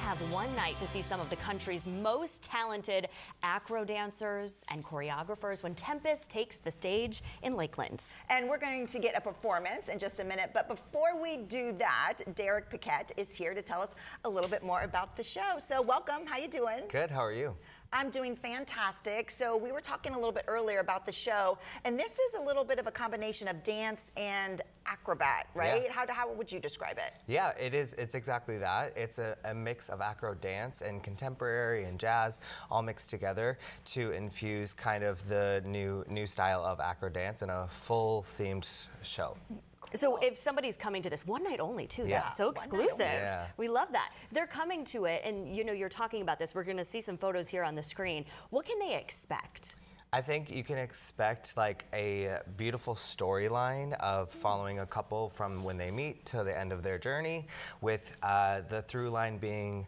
have one night to see some of the country's most talented acro dancers and choreographers when Tempus takes the stage in Lakeland. And we're going to get a performance in just a minute, but before we do that, Derek Paquette is here to tell us a little bit more about the show. So welcome, how you doing? Good, how are you? I'm doing fantastic. So we were talking a little bit earlier about the show, and this is a little bit of a combination of dance and acrobat, right? Yeah. How would you describe it? Yeah, it is. It's exactly that. It's a mix of acro dance and contemporary and jazz all mixed together to infuse kind of the new style of acro dance in a full themed show. So if somebody's coming to this one night only too, Yeah. that's so exclusive. Yeah. We love that. They're coming to it, and you know, you're talking about this. We're going to see some photos here on the screen. What can they expect? I think you can expect like a beautiful storyline of following a couple from when they meet to the end of their journey, with the through line being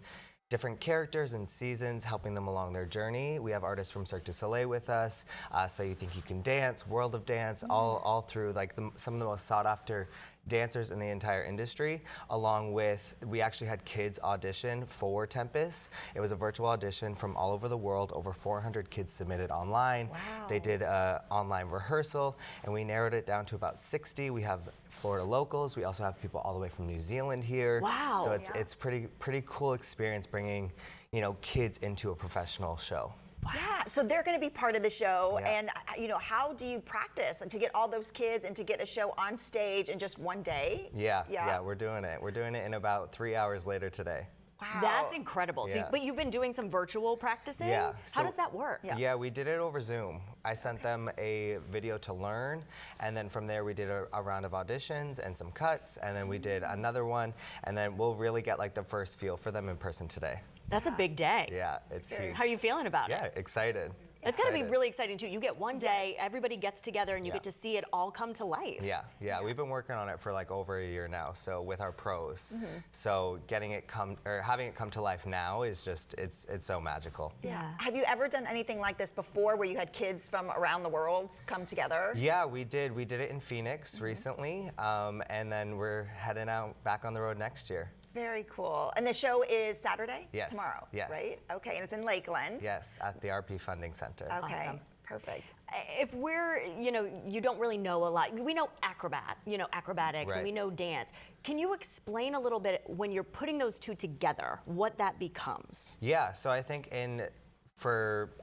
different characters and seasons helping them along their journey. We have artists from Cirque du Soleil with us, So You Think You Can Dance, World of Dance, all through like some of the most sought after dancers in the entire industry, along with, we actually had kids audition for Tempus. It was a virtual audition from all over the world. Over 400 kids submitted online. Wow. They did an online rehearsal, and we narrowed it down to about 60. We have Florida locals. We also have people all the way from New Zealand here. Wow. So it's pretty cool experience bringing, you know, kids into a professional show. Yeah, so they're going to be part of the show, Yeah. and you know, how do you practice to get all those kids and to get a show on stage in just one day? Yeah, we're doing it. We're doing it in about 3 hours later today. Wow. That's incredible. Yeah. So, but you've been doing some virtual practicing? Yeah. How does that work? Yeah, we did it over Zoom. I sent them a video to learn, and then from there we did a round of auditions and some cuts, and then we did another one, and then we'll really get like the first feel for them in person today. That's a big day. Yeah, it's huge. How are you feeling about it? Yeah, excited. It's got to be Excited. really exciting too. You get one day, everybody gets together, and you Yeah. get to see it all come to life. Yeah, we've been working on it for like over a year now. So with our pros, so having it come to life now is just it's so magical. Yeah. Have you ever done anything like this before, where you had kids from around the world come together? Yeah, we did. We did it in Phoenix recently, and then we're heading out back on the road next year. Very cool. And the show is Saturday? Yes. Tomorrow? Yes. Right? Okay, and it's in Lakeland? Yes, at the RP Funding Center. Okay, Awesome. perfect. If we're, you know, you don't really know a lot. We know acrobatics, and Right. we know dance. Can you explain a little bit, when you're putting those two together, what that becomes? Yeah, so I think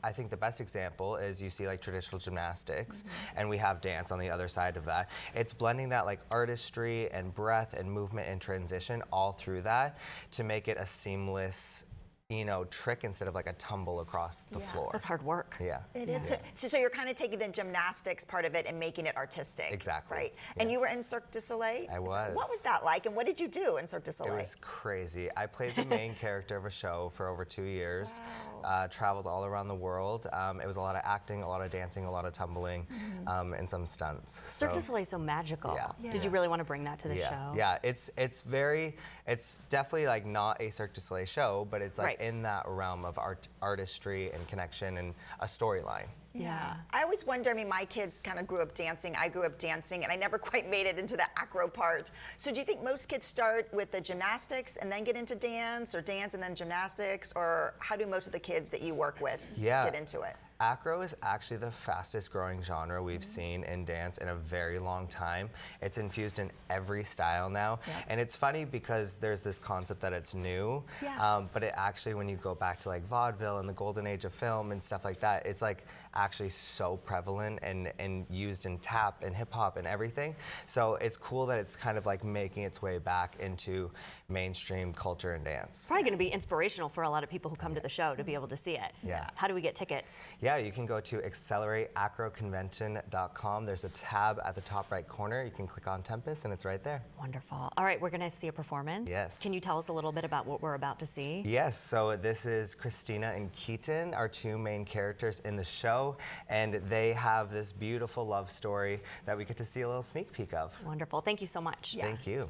I think the best example is you see like traditional gymnastics, and we have dance on the other side of that. It's blending that like artistry and breath and movement and transition all through that to make it a seamless, you know, trick instead of like a tumble across the floor. That's hard work. Yeah. It is. So you're kind of taking the gymnastics part of it and making it artistic. Exactly. Right. And Yeah. you were in Cirque du Soleil? I was. What was that like, and what did you do in Cirque du It Soleil? was crazy. I played the main character of a show for over 2 years, traveled all around the world. It was a lot of acting, a lot of dancing, a lot of tumbling, and some stunts. Cirque du Soleil is so magical. Yeah. Did you really want to bring that to the show? Yeah, it's definitely like not a Cirque du Soleil show, but it's like Right. in that realm of artistry and connection and a storyline. Yeah. I always wonder, I mean, my kids kind of grew up dancing. I grew up dancing, and I never quite made it into the acro part. So do you think most kids start with the gymnastics and then get into dance, or dance and then gymnastics? Or how do most of the kids that you work with get into it? Acro is actually the fastest growing genre we've seen in dance in a very long time. It's infused in every style now. And it's funny because there's this concept that it's new, but it actually, when you go back to like vaudeville and the golden age of film and stuff like that, it's like actually so prevalent and used in tap and hip hop and everything. So it's cool that it's kind of like making its way back into mainstream culture and dance. Probably going to be inspirational for a lot of people who come to the show to be able to see it. Yeah. How do we get tickets? Yeah, you can go to accelerateacroconvention.com. There's a tab at the top right corner. You can click on Tempus, and it's right there. Wonderful. All right, we're going to see a performance. Yes. Can you tell us a little bit about what we're about to see? Yes, so this is Christina and Keaton, our two main characters in the show, and they have this beautiful love story that we get to see a little sneak peek of. Wonderful. Thank you so much. Thank you.